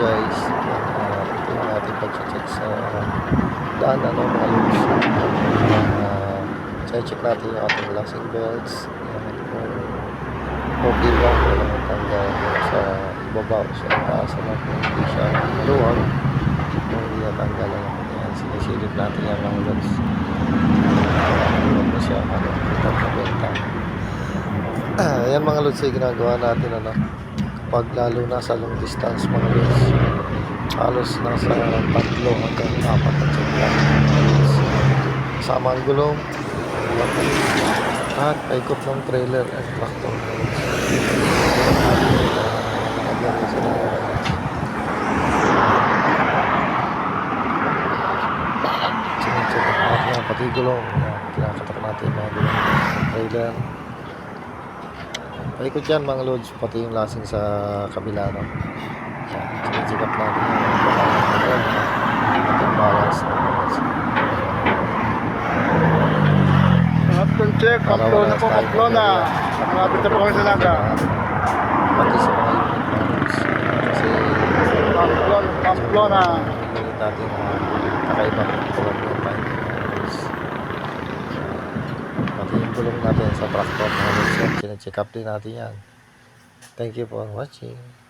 guys, ito yung ating pag-check sa daan, mga loops. Check natin yung ating locking belts. Kung okay ba, walang tanggal sa ibaba o sa taas na kung hindi siya luwag, kung hindi natanggal lang. Yan, sinisilip natin yan mga lods. Luwag na siya, benta. Ayan mga lods, ay ginagawa natin kapag lalo na sa long distance mga lods, halos nasa 3 hanggang 4 na check lang kasama ang gulong at paikot ng trailer at tractor. Sinecheck natin pati gulong, kinakatak natin mga gulong trailer. Paikot yan mga loads, pati yung lasing sa kabila, sinecheck up natin yung balance. After check, upload na po, upload na. Malapit na po kami sa Naga. Pati sa mga unit loads, kasi Upload na. unit natin kakaiba tulad ng time loads. Pati yung gulong natin sa tractor mga loads, sinecheck up din natin yan. Thank you for watching.